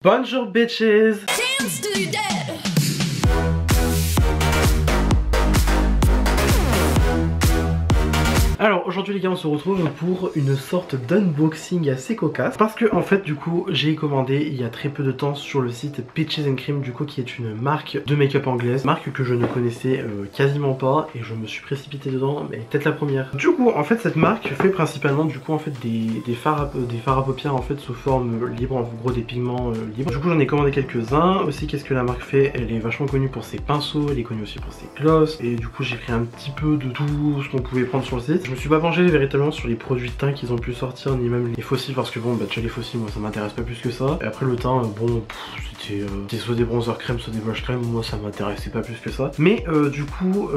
Bonjour bitches. Alors aujourd'hui les gars, on se retrouve pour une sorte d'unboxing assez cocasse parce que en fait du coup j'ai commandé il y a très peu de temps sur le site Peaches and Cream, du coup qui est une marque de make-up anglaise, marque que je ne connaissais quasiment pas et je me suis précipité dedans, mais peut-être la première. Du coup en fait cette marque fait principalement du coup en fait des fards à paupières en fait sous forme libre, en gros des pigments libres. Du coup j'en ai commandé quelques-uns. Aussi qu'est-ce que la marque fait, elle est vachement connue pour ses pinceaux, elle est connue aussi pour ses glosses et du coup j'ai pris un petit peu de tout ce qu'on pouvait prendre sur le site. Je me suis pas penché véritablement sur les produits de teint qu'ils ont pu sortir, ni même les fossiles, parce que bon bah déjà les fossiles moi ça m'intéresse pas plus que ça. Et après le teint bon c'était soit des bronzers crème soit des blush crème, moi ça m'intéressait pas plus que ça. Mais du coup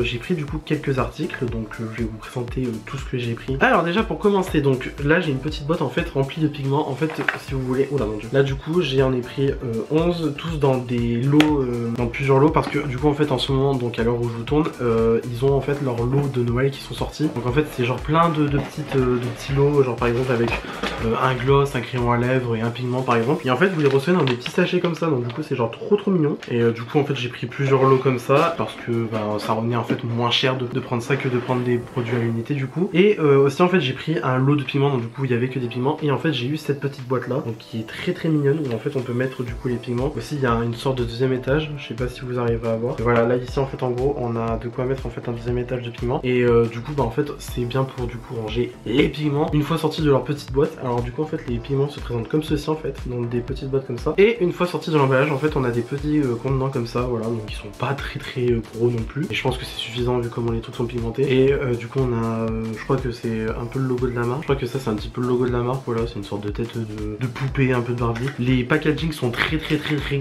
j'ai pris du coup quelques articles, donc je vais vous présenter tout ce que j'ai pris. Alors déjà pour commencer, donc là j'ai une petite boîte en fait remplie de pigments en fait si vous voulez. Oh là mon dieu. Là du coup j'en ai pris 11, tous dans des lots, dans plusieurs lots, parce que du coup en fait en ce moment, donc à l'heure où je vous tourne, ils ont en fait leurs lots de Noël qui sont sortis. Donc en fait c'est genre plein de petits lots, genre par exemple avec un gloss, un crayon à lèvres et un pigment par exemple. Et en fait vous les recevez dans des petits sachets comme ça, donc du coup c'est genre trop mignon. Et du coup en fait j'ai pris plusieurs lots comme ça parce que bah, ça revenait en fait moins cher de prendre ça que de prendre des produits à l'unité du coup. Et aussi en fait j'ai pris un lot de pigments, donc du coup il y avait que des pigments. Et en fait j'ai eu cette petite boîte là, donc qui est très mignonne, où en fait on peut mettre du coup les pigments. Aussi il y a une sorte de deuxième étage, je sais pas si vous arrivez à voir. Et voilà, là ici en fait en gros on a de quoi mettre en fait un deuxième étage de pigments. Et du coup bah en fait c'est bien pour du coup ranger les pigments une fois sortis de leur petite boîte. Alors du coup en fait les pigments se présentent comme ceci en fait, dans des petites boîtes comme ça. Et une fois sortis de l'emballage en fait on a des petits contenants comme ça, voilà, donc ils sont pas très gros non plus. Et je pense que c'est suffisant vu comment les trucs sont pigmentés. Et du coup on a, je crois que c'est un peu le logo de la marque. Je crois que ça c'est un petit peu le logo de la marque, voilà, c'est une sorte de tête de poupée, un peu de Barbie. Les packaging sont très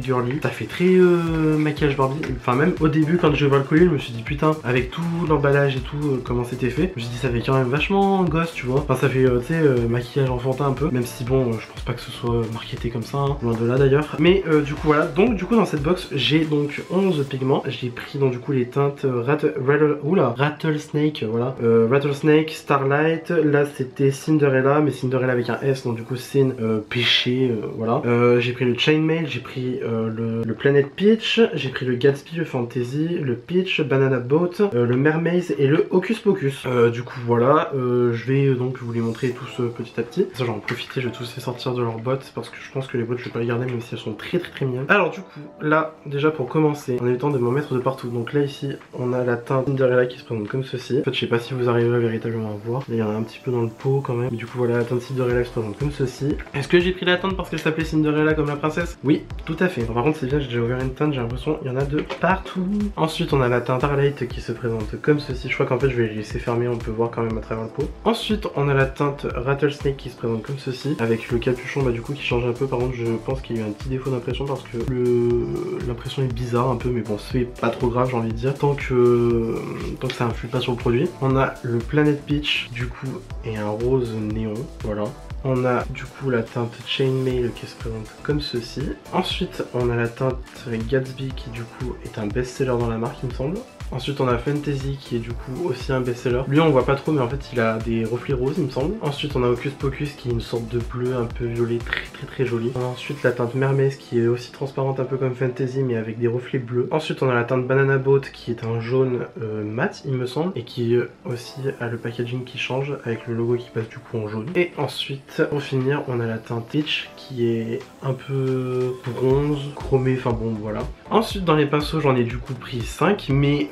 girly. Ça fait très maquillage Barbie. Enfin même au début quand je vois le colis je me suis dit putain, avec tout l'emballage et tout comment c'était fait, je me suis dit ça fait quand même vachement gosse, tu vois. Enfin ça fait tu sais maquillage enfantin un peu, même si bon je pense pas que ce soit marketé comme ça, hein, loin de là d'ailleurs. Mais du coup voilà, donc du coup dans cette box j'ai donc 11 pigments. J'ai pris donc du coup les teintes Rattlesnake, voilà, Rattlesnake, Starlight. Là c'était Cinderella, mais Cinderella avec un S, donc du coup Sin péché, voilà. J'ai pris le Chainmail, j'ai pris le Planet Peach, j'ai pris le Gatsby, le Fantasy, le Peach, Banana Boat, le Mermaid et le Hocus Pocus. Du coup voilà, je vais donc vous les montrer tous petit à petit. Ça j'en profiter, je vais tous les sortir de leur boîte parce que je pense que les boîtes je vais pas les garder même si elles sont très mignonnes. Alors du coup là déjà pour commencer, on est le temps de m'en mettre de partout. Donc là ici on a la teinte Cinderella qui se présente comme ceci. En fait je sais pas si vous arriverez véritablement à voir, il y en a un petit peu dans le pot quand même. Mais du coup voilà, la teinte Cinderella qui se présente comme ceci. Est-ce que j'ai pris la teinte parce qu'elle s'appelait Cinderella comme la princesse? Oui, tout à fait. Par contre c'est bien, j'ai déjà ouvert une teinte, j'ai l'impression il y en a de partout. Ensuite on a la teinte Starlight qui se présente comme ceci. Je crois qu'en fait je vais les laisser fermer, on peut voir quand même à travers le pot. Ensuite on a la teinte Rattlesnake qui se présente comme ceci, avec le capuchon bah du coup qui change un peu. Par contre je pense qu'il y a eu un petit défaut d'impression parce que l'impression est bizarre un peu, mais bon c'est pas trop grave j'ai envie de dire, tant que ça influe pas sur le produit. On a le Planet Peach du coup et un rose néon, voilà. On a du coup la teinte Chainmail qui se présente comme ceci. Ensuite on a la teinte Gatsby qui du coup est un best-seller dans la marque il me semble. Ensuite on a Fantasy qui est du coup aussi un best-seller. Lui on voit pas trop mais en fait il a des reflets roses il me semble. Ensuite on a Hocus Pocus qui est une sorte de bleu un peu violet très joli. On a ensuite la teinte Mermaid qui est aussi transparente un peu comme Fantasy mais avec des reflets bleus. Ensuite on a la teinte Banana Boat qui est un jaune mat il me semble, et qui aussi a le packaging qui change avec le logo qui passe du coup en jaune. Et ensuite pour finir on a la teinte Peach qui est un peu bronze, chromé, enfin bon voilà. Ensuite dans les pinceaux j'en ai du coup pris 5 mais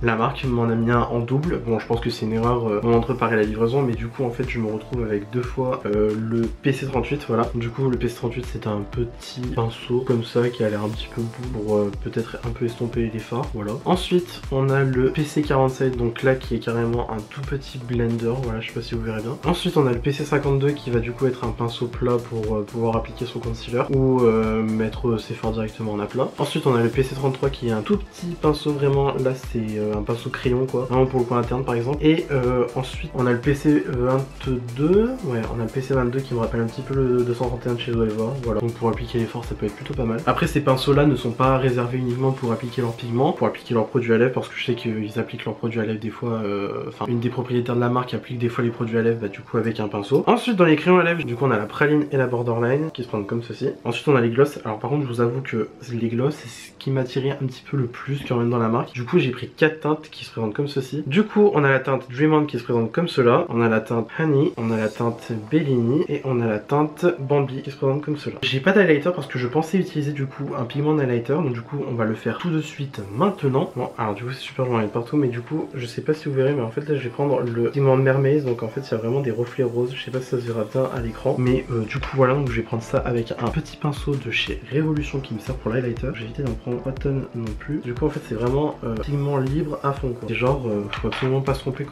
la marque m'en a mis un en double. Bon je pense que c'est une erreur entre préparer la livraison, mais du coup en fait je me retrouve avec deux fois le PC38, voilà. Du coup le PC38 c'est un petit pinceau comme ça qui a l'air un petit peu bout pour peut-être un peu estomper les fards, voilà. Ensuite on a le PC47 donc là qui est carrément un tout petit blender, voilà, je sais pas si vous verrez bien. Ensuite on a le PC52 qui va du coup être un pinceau plat pour pouvoir appliquer son concealer ou mettre ses fards directement en aplat. Ensuite on a le PC33 qui est un tout petit pinceau, vraiment là base c'est un pinceau crayon quoi, vraiment pour le coin interne par exemple. Et ensuite on a le PC22, ouais on a le PC22 qui me rappelle un petit peu le 231 de chez Zoeva, voilà. Donc pour appliquer l'effort ça peut être plutôt pas mal. Après ces pinceaux là ne sont pas réservés uniquement pour appliquer leurs pigments, pour appliquer leurs produits à lèvres, parce que je sais qu'ils appliquent leurs produits à lèvres des fois, enfin une des propriétaires de la marque applique des fois les produits à lèvres bah, du coup avec un pinceau. Ensuite dans les crayons à lèvres du coup on a la praline et la borderline qui se prennent comme ceci. Ensuite on a les gloss, alors par contre je vous avoue que les gloss c'est ce qui m'attirait un petit peu le plus quand même dans la marque. Du coup j'ai pris 4 teintes qui se présentent comme ceci. Du coup on a la teinte Dream On qui se présente comme cela, on a la teinte Honey, on a la teinte Bellini et on a la teinte Bambi qui se présente comme cela. J'ai pas d'highlighter parce que je pensais utiliser du coup un pigment d'highlighter, donc du coup on va le faire tout de suite maintenant. Bon alors du coup c'est super, j'en ai partout, mais du coup je sais pas si vous verrez, mais en fait là je vais prendre le pigment Mermaid, donc en fait il y a vraiment des reflets roses, je sais pas si ça se verra bien à l'écran, mais du coup voilà, donc je vais prendre ça avec un petit pinceau de chez Révolution qui me sert pour l'highlighter. J'ai évité d'en prendre pas tonne non plus. Du coup en fait c'est vraiment pigment libre à fond quoi. C'est genre faut absolument pas se tromper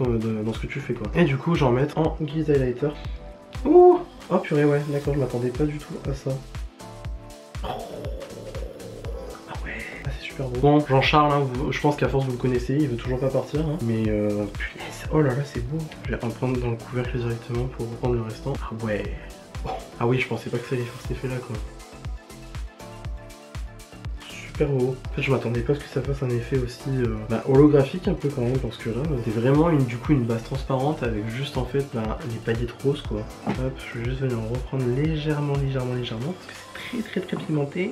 dans ce que tu fais quoi. Et du coup j'en mets en guise highlighter. Ouh, oh purée ouais, d'accord, je m'attendais pas du tout à ça. Super beau. Bon, Jean-Charles, hein, je pense qu'à force vous le connaissez, il veut toujours pas partir. Hein. Mais punaise, oh là là, c'est beau. Je vais en prendre dans le couvercle directement pour reprendre le restant. Ah ouais. Oh. Ah oui, je pensais pas que ça allait faire cet effet là quoi. Super beau. En fait, je m'attendais pas à ce que ça fasse un effet aussi holographique un peu quand même, parce que là, c'est vraiment du coup une base transparente avec juste en fait les paillettes roses quoi. Hop, je vais juste venir en reprendre légèrement, parce que c'est très pigmenté.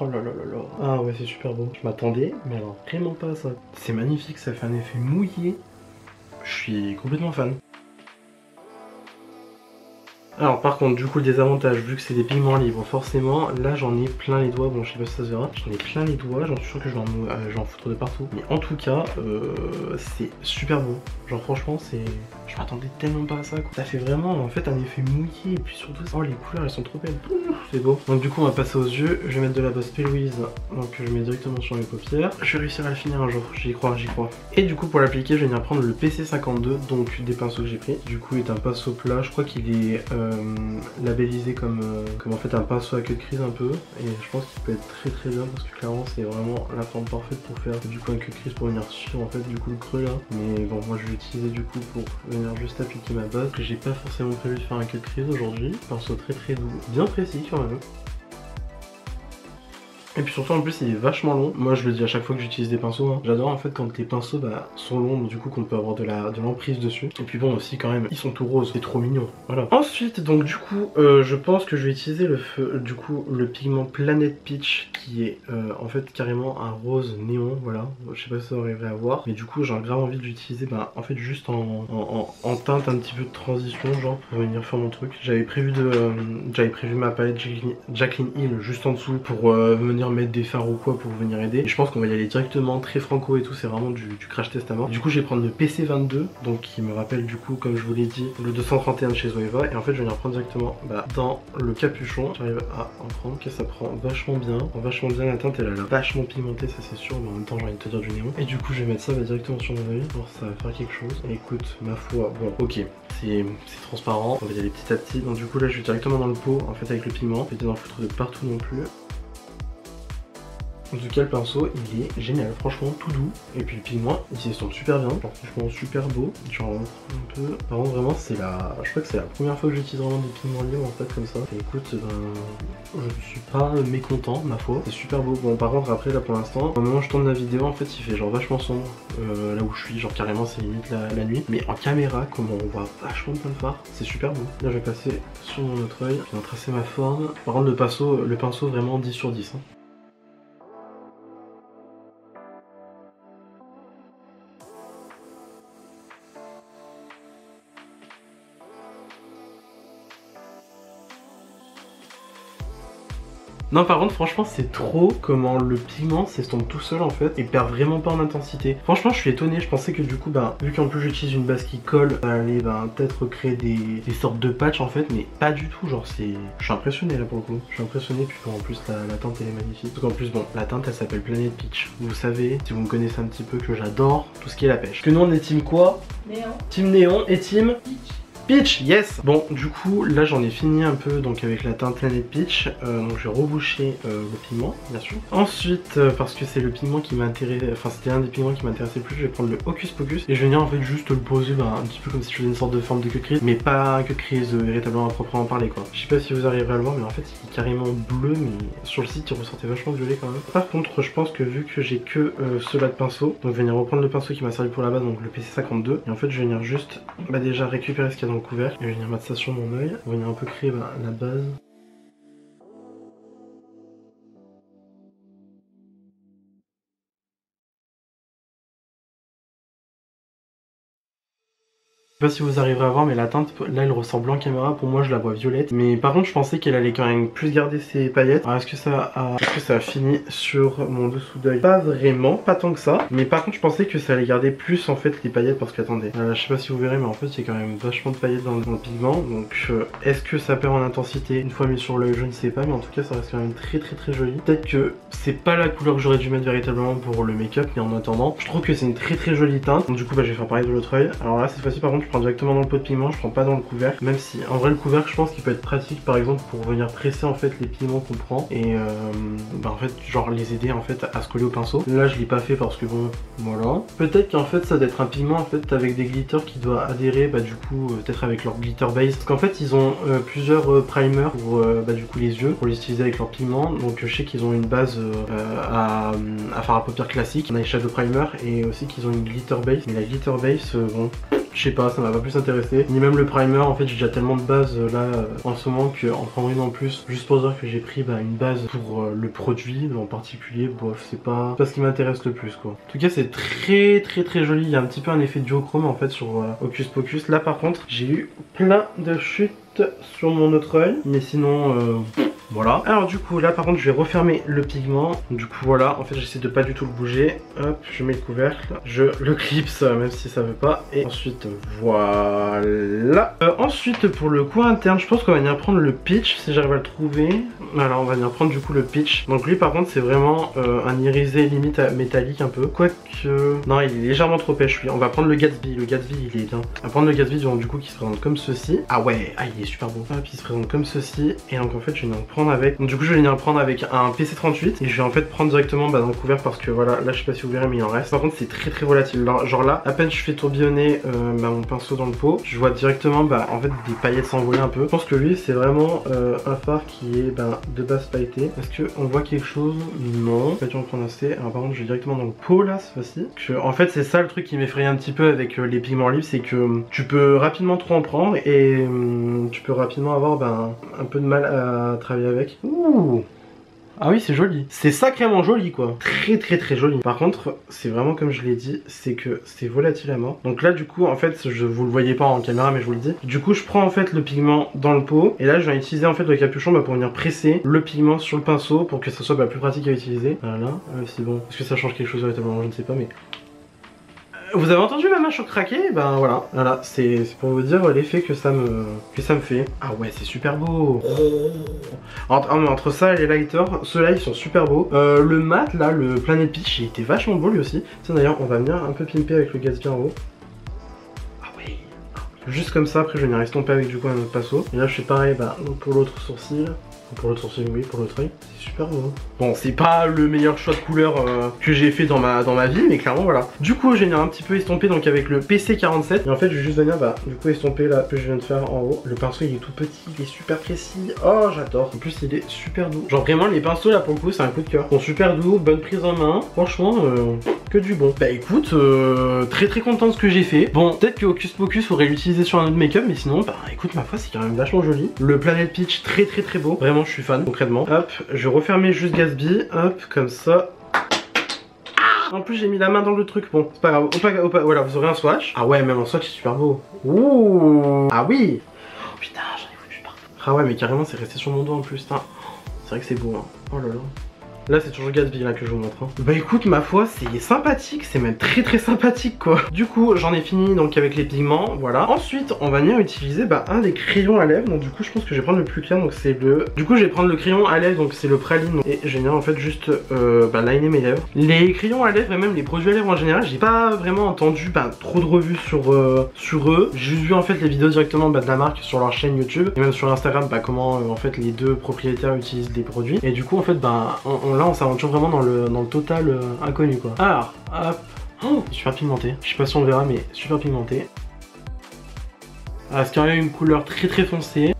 Oh là là là là. Ah ouais c'est super beau. Je m'attendais mais alors vraiment pas à ça. C'est magnifique, ça fait un effet mouillé. Je suis complètement fan. Alors par contre du coup le désavantage, vu que c'est des pigments libres forcément, là j'en ai plein les doigts, bon je sais pas si ça se verra, j'en ai plein les doigts, j'en suis sûr que je vais en foutre de partout. Mais en tout cas c'est super beau, genre franchement c'est... Je m'attendais tellement pas à ça quoi. Ça fait vraiment en fait un effet mouillé et puis surtout, oh les couleurs elles sont trop belles, c'est beau. Donc du coup on va passer aux yeux, je vais mettre de la base P. Louise, donc je mets directement sur mes paupières. Je vais réussir à le finir un jour, j'y crois. Et du coup pour l'appliquer je vais venir prendre le PC52, donc des pinceaux que j'ai pris. Du coup il est un pinceau plat, je crois qu'il est labellisé comme en fait un pinceau à queue de crise un peu, et je pense qu'il peut être très bien parce que clairement c'est vraiment la forme parfaite pour faire du coup un queue de crise pour venir sur en fait du coup le creux là. Mais bon moi je vais l'utiliser du coup pour venir juste appliquer ma base, que j'ai pas forcément prévu de faire un queue de crise aujourd'hui. Pinceau très doux, bien précis quand même. Et puis surtout en plus il est vachement long. Moi je le dis à chaque fois que j'utilise des pinceaux, hein. J'adore en fait quand les pinceaux sont longs, du coup qu'on peut avoir de l'emprise dessus. Et puis bon aussi quand même, ils sont tout roses, c'est trop mignon. Voilà. Ensuite donc du coup je pense que je vais utiliser le pigment Planet Peach qui est en fait carrément un rose néon, voilà. Je sais pas si ça arriverait à voir, mais du coup j'ai grave envie de l'utiliser en fait juste en teinte un petit peu de transition, genre pour venir faire mon truc. J'avais prévu ma palette Jacqueline Hill juste en dessous pour venir mettre des fards ou quoi pour venir aider. Et je pense qu'on va y aller directement très franco et tout, c'est vraiment du crash test à mort. Du coup je vais prendre le PC22, donc qui me rappelle du coup comme je vous l'ai dit le 231 de chez Zoeva, et en fait je vais venir prendre directement dans le capuchon. J'arrive à en prendre, que ça prend vachement bien, la teinte elle a l'air vachement pigmentée ça c'est sûr, mais en même temps j'ai envie de te dire du néon. Et du coup je vais mettre ça directement sur mon œil, voir si ça va faire quelque chose. Et écoute ma foi, bon ok, c'est transparent, on va y aller petit à petit. Donc du coup là je vais directement dans le pot en fait avec le pigment, je vais en foutre de partout non plus. En tout cas le pinceau il est génial, franchement tout doux, et puis le pigment il s'estompe super bien, genre franchement super beau. J'en reprends un peu, par contre vraiment je crois que c'est la première fois que j'utilise vraiment des pigments libres en fait comme ça. Et écoute je ne suis pas mécontent ma foi, c'est super beau. Bon par contre après là pour l'instant, au moment où je tourne la vidéo en fait il fait genre vachement sombre là où je suis, genre carrément c'est limite la nuit, mais en caméra comme on voit vachement plein de fards, c'est super beau. Là je vais passer sur mon autre œil, je vais tracer ma forme. Par contre le pinceau vraiment 10 sur 10 hein. Non par contre franchement c'est trop comment le pigment s'estompe tout seul en fait et perd vraiment pas en intensité. Franchement je suis étonné, je pensais que du coup vu qu'en plus j'utilise une base qui colle, ça allait peut-être créer des sortes de patchs en fait, mais pas du tout, genre je suis impressionné là pour le coup. Je suis impressionné, puis en plus la teinte elle est magnifique. Donc en plus bon la teinte elle s'appelle Planet Peach. Vous savez, si vous me connaissez un petit peu, que j'adore tout ce qui est la pêche. Que nous on est team quoi? Néon. Team néon et team Peach. Peach, yes. Bon, du coup, là j'en ai fini un peu donc avec la teinte Planet Peach. Donc je vais reboucher le pigment, bien sûr. Ensuite, parce que c'est le pigment qui m'intéressait, enfin c'était un des pigments qui m'intéressait plus, je vais prendre le Hocus Pocus et je vais venir en fait juste le poser un petit peu comme si je faisais une sorte de forme de queue crise, mais pas queue crise véritablement à proprement parler quoi. Je sais pas si vous arriverez à le voir, mais en fait il est carrément bleu, mais sur le site il ressortait vachement violet quand même. Par contre, je pense que vu que j'ai que cela de pinceau, donc je vais venir reprendre le pinceau qui m'a servi pour la base, donc le PC52, et en fait je vais venir juste déjà récupérer ce qu'il y a dans le couvercle et je vais venir mettre ça sur mon œil, on va venir un peu créer la base. Je sais pas si vous arriverez à voir, mais la teinte là elle ressort blanc caméra, pour moi je la vois violette, mais par contre je pensais qu'elle allait quand même plus garder ses paillettes. Alors est-ce que ça a fini sur mon dessous d'œil? Pas vraiment, pas tant que ça, mais par contre je pensais que ça allait garder plus en fait les paillettes, parce qu'attendez, je sais pas si vous verrez, mais en fait il y a quand même vachement de paillettes dans le pigment, donc est-ce que ça perd en intensité une fois mis sur l'œil? Je ne sais pas, mais en tout cas ça reste quand même très joli. Peut-être que c'est pas la couleur que j'aurais dû mettre véritablement pour le make-up, mais en attendant je trouve que c'est une très jolie teinte, donc du coup je vais faire pareil de l'autre œil. Alors là cette fois-ci par contre je prends directement dans le pot de pigment, je prends pas dans le couvercle, même si en vrai le couvercle je pense qu'il peut être pratique par exemple pour venir presser en fait les pigments qu'on prend et en fait genre les aider en fait à se coller au pinceau. Là je l'ai pas fait parce que bon voilà. Peut-être qu'en fait ça doit être un pigment en fait avec des glitters qui doit adhérer du coup peut-être avec leur glitter base, parce qu'en fait ils ont plusieurs primers pour du coup les yeux pour les utiliser avec leur pigment, donc je sais qu'ils ont une base à faire à paupières classique, on a les shadow primer et aussi qu'ils ont une glitter base, mais la glitter base bon je sais pas, ça m'a pas plus intéressé. Ni même le primer, en fait j'ai déjà tellement de bases là en ce moment qu'en prendre une en plus, juste pour dire que j'ai pris une base pour le produit en particulier, bof, c'est pas ce qui m'intéresse le plus quoi. En tout cas c'est très joli, il y a un petit peu un effet duochrome en fait sur Hocus Pocus. Là par contre j'ai eu plein de chutes sur mon autre œil, mais sinon voilà. Alors du coup là par contre je vais refermer le pigment. Du coup voilà, en fait j'essaie de pas du tout le bouger. Hop, je mets le couvercle, je le clipse même si ça veut pas. Et ensuite voilà. Ensuite pour le coin interne, je pense qu'on va venir prendre le Peach si j'arrive à le trouver. Alors on va venir prendre du coup le Peach. Donc lui par contre c'est vraiment un irisé limite métallique un peu. Quoique... non il est légèrement trop pêche lui. On va prendre le Gatsby. Le Gatsby il est bien. On va prendre le Gatsby donc, du coup qui se présente comme ceci. Ah ouais, ah il est super beau. Hop, il se présente comme ceci. Et donc en fait je vais venir le prendre avec... Donc du coup je vais venir le prendre avec un PC38. Et je vais en fait prendre directement dans le couvercle parce que voilà, là je sais pas si vous verrez mais il en reste. Par contre c'est très volatile. Genre là, à peine je fais tourbillonner mon pinceau dans le pot, je vois directement en fait des paillettes s'envoler un peu. Je pense que lui c'est vraiment un fard qui est de base pailleté. Est-ce qu'on voit quelque chose? Non. Pas dû en prendre assez. Alors par contre je vais directement dans le pot là cette fois-ci. En fait c'est ça le truc qui m'effraie un petit peu avec les pigments livres, c'est que tu peux rapidement trop en prendre et tu peux rapidement avoir un peu de mal à travailler avec. Ouh. Ah oui c'est joli, c'est sacrément joli quoi, très joli. Par contre c'est vraiment comme je l'ai dit, c'est que c'est volatile à mort. Donc là du coup en fait vous le voyez pas en caméra mais je vous le dis. Du coup je prends en fait le pigment dans le pot et là je vais utiliser en fait le capuchon pour venir presser le pigment sur le pinceau pour que ça soit plus pratique à utiliser. Voilà, c'est bon. Est-ce que ça change quelque chose véritablement? Je ne sais pas mais... Vous avez entendu ma mâchoire craquer? Voilà, c'est pour vous dire l'effet que ça me fait. Ah ouais, c'est super beau. Entre ça et les lighters, ceux-là ils sont super beaux. Le mat là, le Planet Peach, il était vachement beau lui aussi. Tiens d'ailleurs, on va venir un peu pimper avec le Gatsby en haut. Ah oui. Juste comme ça, après je vais venir estomper avec du coup un autre pinceau. Et là je fais pareil pour l'autre sourcil. Pour l'autre sourcil, oui, pour l'autre œil, c'est super beau. Bon, c'est pas le meilleur choix de couleur que j'ai fait dans ma vie, mais clairement voilà. Du coup, je vais venir un petit peu estomper donc avec le PC47. Et en fait, je vais juste venir du coup estomper là que je viens de faire en haut. Le pinceau il est tout petit, il est super précis. Oh, j'adore. En plus, il est super doux. Genre vraiment, les pinceaux là pour le coup, c'est un coup de cœur. Ils sont super doux, bonne prise en main. Franchement, que du bon. Bah écoute, très content de ce que j'ai fait. Bon, peut-être que Hocus Pocus aurait l'utilisé sur un autre make-up, mais sinon, écoute, ma foi, c'est quand même vachement joli. Le Planet Peach, très beau. Vraiment, je suis fan, concrètement. Hop, je refermais juste Gatsby, hop, comme ça. En plus j'ai mis la main dans le truc, bon c'est pas grave, voilà vous aurez un swatch. Ah ouais même en swatch c'est super beau. Ouh. Ah oui. Oh putain j'en ai foutu partout. Ah ouais mais carrément c'est resté sur mon doigt en plus. C'est vrai que c'est beau hein. Oh là là. Là c'est toujours Gatsby là que je vous montre hein. Bah écoute ma foi c'est sympathique, c'est même très sympathique quoi. Du coup j'en ai fini donc avec les pigments, voilà. Ensuite on va venir utiliser un des crayons à lèvres. Donc du coup je pense que je vais prendre le plus clair, donc c'est le... Du coup je vais prendre le crayon à lèvres, donc c'est le praline. Et je vais venir en fait juste liner mes lèvres. Les crayons à lèvres et même les produits à lèvres en général, j'ai pas vraiment entendu trop de revues sur eux. J'ai juste vu en fait les vidéos directement de la marque sur leur chaîne YouTube et même sur Instagram comment en fait les deux propriétaires utilisent les produits. Et du coup en fait là on s'aventure vraiment dans le total inconnu quoi. Alors hop, oh, super pigmenté. Je sais pas si on le verra mais super pigmenté. Ah, c'est quand même une couleur très foncée.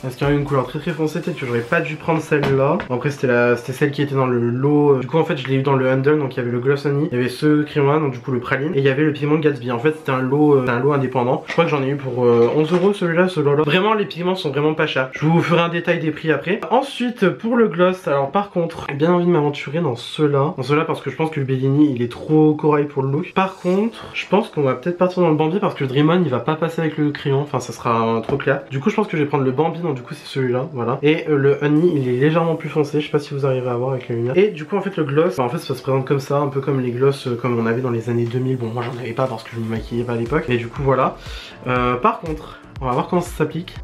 Parce qu'il y a une couleur très foncée, peut-être que j'aurais pas dû prendre celle-là. Après c'était celle qui était dans le lot. Du coup en fait je l'ai eu dans le Handle, donc il y avait le Gloss Honey, il y avait ce crayon là, donc du coup le praline, et il y avait le pigment Gatsby. En fait c'était un lot indépendant. Je crois que j'en ai eu pour 11 euros celui-là, ce lot-là. Vraiment les pigments sont vraiment pas chers. Je vous ferai un détail des prix après. Ensuite pour le gloss, alors par contre j'ai bien envie de m'aventurer dans ceux-là. Parce que je pense que le Bellini il est trop corail pour le look. Par contre je pense qu'on va peut-être partir dans le Bambi parce que le Dream On il va pas passer avec le crayon, enfin ça sera trop clair. Du coup je pense que je vais prendre le Bambi. Du coup c'est celui-là, voilà. Et le honey il est légèrement plus foncé, je sais pas si vous arrivez à voir avec la lumière. Et du coup en fait le gloss, en fait ça se présente comme ça, un peu comme les gloss comme on avait dans les années 2000. Bon moi j'en avais pas parce que je me maquillais pas à l'époque. Et du coup voilà. Par contre, on va voir comment ça s'applique.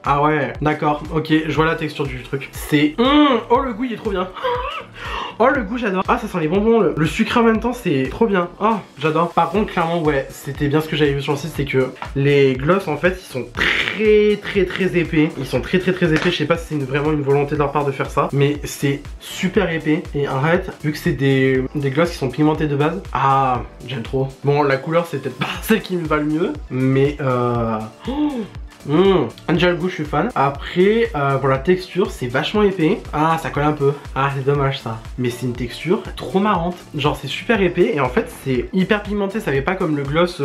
Ah ouais, d'accord, ok, je vois la texture du truc. C'est... oh le goût il est trop bien. Oh le goût j'adore. Ah ça sent les bonbons, le sucre en même temps c'est trop bien. Oh j'adore. Par contre clairement ouais c'était bien ce que j'avais vu sur le site, c'est que les gloss en fait ils sont très épais. Ils sont très épais. Je sais pas si c'est vraiment une volonté de leur part de faire ça, mais c'est super épais. Et en fait vu que c'est des gloss qui sont pigmentés de base, ah j'aime trop. Bon la couleur c'est peut-être pas celle qui me va le mieux, mais Angel Goût je suis fan. Après pour la texture c'est vachement épais. Ah ça colle un peu. Ah c'est dommage ça. Mais c'est une texture trop marrante. Genre c'est super épais et en fait c'est hyper pigmenté. Ça fait pas comme le gloss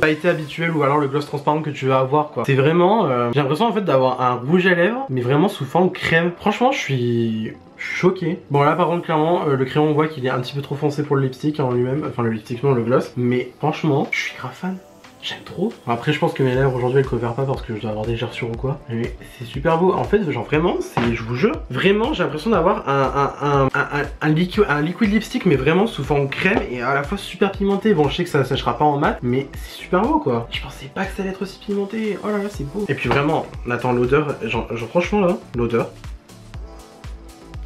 pailleté habituel ou alors le gloss transparent que tu vas avoir quoi. C'est vraiment j'ai l'impression en fait d'avoir un rouge à lèvres mais vraiment sous forme crème. Franchement je suis choqué. Bon là par contre clairement le crayon on voit qu'il est un petit peu trop foncé pour le lipstick en lui-même. Enfin le lipstick non le gloss. Mais franchement je suis grave fan. J'aime trop. Après je pense que mes lèvres aujourd'hui elles couvrent pas parce que je dois avoir des gerçures ou quoi. Mais c'est super beau. En fait genre vraiment c'est, je vous jure, vraiment j'ai l'impression d'avoir un liquid lipstick mais vraiment sous forme crème et à la fois super pimenté. Bon je sais que ça séchera pas en mat mais c'est super beau quoi. Je pensais pas que ça allait être aussi pimenté. Oh là là c'est beau. Et puis vraiment on attend l'odeur. Genre franchement là l'odeur.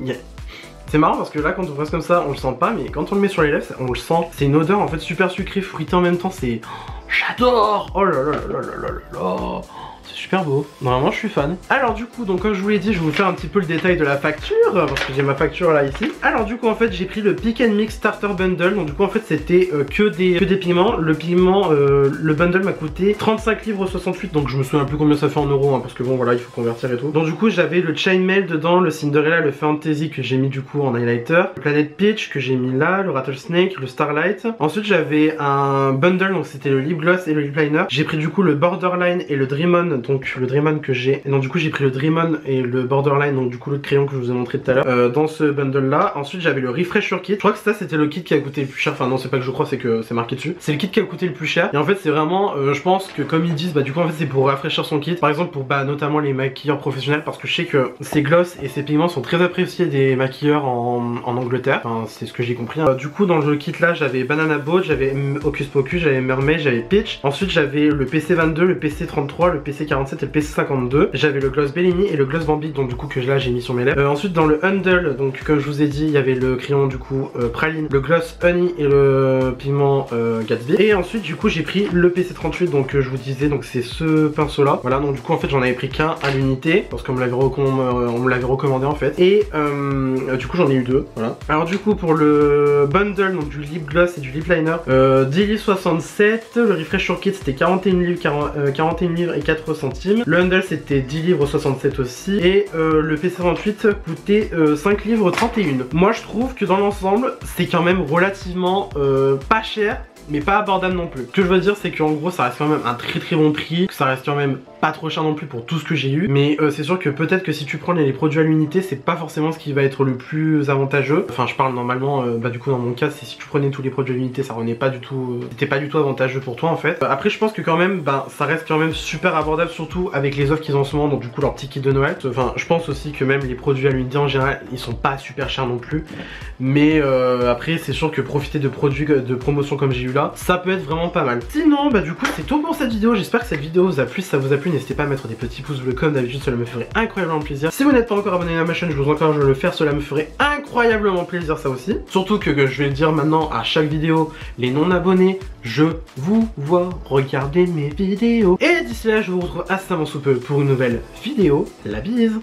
Yeah. C'est marrant parce que là quand on passe comme ça on le sent pas, mais quand on le met sur les lèvres on le sent. C'est une odeur en fait super sucrée, fruitée en même temps. C'est... J'adore. Oh là là là là là là là. C'est super beau. Vraiment je suis fan. Alors du coup donc comme je vous l'ai dit je vais vous faire un petit peu le détail de la facture parce que j'ai ma facture là ici. Alors du coup en fait j'ai pris le Pick and Mix Starter Bundle. Donc du coup en fait c'était que des pigments. Le pigment le bundle m'a coûté 35 livres 68. Donc je me souviens plus combien ça fait en euros parce que bon voilà il faut convertir et tout. Donc du coup j'avais le Chainmail dedans, le Cinderella, le Fantasy que j'ai mis du coup en highlighter, le Planet Peach que j'ai mis là, le Rattlesnake, le Starlight. Ensuite j'avais un bundle donc c'était le lip gloss et le lip liner. J'ai pris du coup le Borderline et le Dream On. Donc le Dream On que j'ai. Et donc du coup j'ai pris le Dream On et le Borderline, donc du coup le crayon que je vous ai montré tout à l'heure dans ce bundle là. Ensuite j'avais le Refresher Kit. Je crois que ça c'était le kit qui a coûté le plus cher. Enfin non c'est pas que je crois, c'est que c'est marqué dessus. C'est le kit qui a coûté le plus cher. Et en fait c'est vraiment je pense que comme ils disent du coup en fait c'est pour rafraîchir son kit. Par exemple pour notamment les maquilleurs professionnels, parce que je sais que ces gloss et ces pigments sont très appréciés des maquilleurs en Angleterre. Enfin c'est ce que j'ai compris. Du coup dans le kit là j'avais Banana Boat, j'avais Hocus Pocus, j'avais Mermaid, j'avais Peach. Ensuite j'avais le PC22, le PC33, le PC47 et le PC52. J'avais le gloss Bellini et le gloss Bambi, donc du coup que là j'ai mis sur mes lèvres. Ensuite dans le Handle, donc comme je vous ai dit, il y avait le crayon du coup praline, le gloss Honey et le pigment Gatsby. Et ensuite du coup j'ai pris le PC38, donc je vous disais, donc c'est ce pinceau là. Voilà, donc du coup en fait j'en avais pris qu'un à l'unité parce qu'on me l'avait recommandé en fait. Et du coup j'en ai eu deux. Voilà. Alors du coup pour le bundle, donc du lip gloss et du lip liner, 10 livres 67. Le Refresher Kit c'était 41 livres et 4 centimes. Le Handle c'était 10 livres 67 aussi. Et le PC38 coûtait 5 livres 31. Moi je trouve que dans l'ensemble c'est quand même relativement pas cher, mais pas abordable non plus. Ce que je veux dire c'est qu'en gros ça reste quand même un très bon prix, que ça reste quand même pas trop cher non plus pour tout ce que j'ai eu, mais c'est sûr que peut-être que si tu prends les produits à l'unité, c'est pas forcément ce qui va être le plus avantageux. Enfin je parle normalement, du coup dans mon cas, c'est si tu prenais tous les produits à l'unité, ça revenait pas du tout, c'était pas du tout avantageux pour toi en fait. Après je pense que quand même, ça reste quand même super abordable, surtout avec les offres qu'ils ont en ce moment, donc du coup leur petit kit de Noël. Enfin je pense aussi que même les produits à l'unité en général, ils sont pas super chers non plus, mais après c'est sûr que profiter de produits de promotion comme j'ai eu là, ça peut être vraiment pas mal. Sinon du coup c'est tout pour cette vidéo, j'espère que cette vidéo vous a plu. Si ça vous a plu, n'hésitez pas à mettre des petits pouces bleus comme d'habitude, cela me ferait incroyablement plaisir. Si vous n'êtes pas encore abonné à ma chaîne, je vous encourage à le faire, cela me ferait incroyablement plaisir ça aussi. Surtout que je vais le dire maintenant à chaque vidéo, les non abonnés, je vous vois regarder mes vidéos. Et d'ici là je vous retrouve assez sous peu pour une nouvelle vidéo. La bise.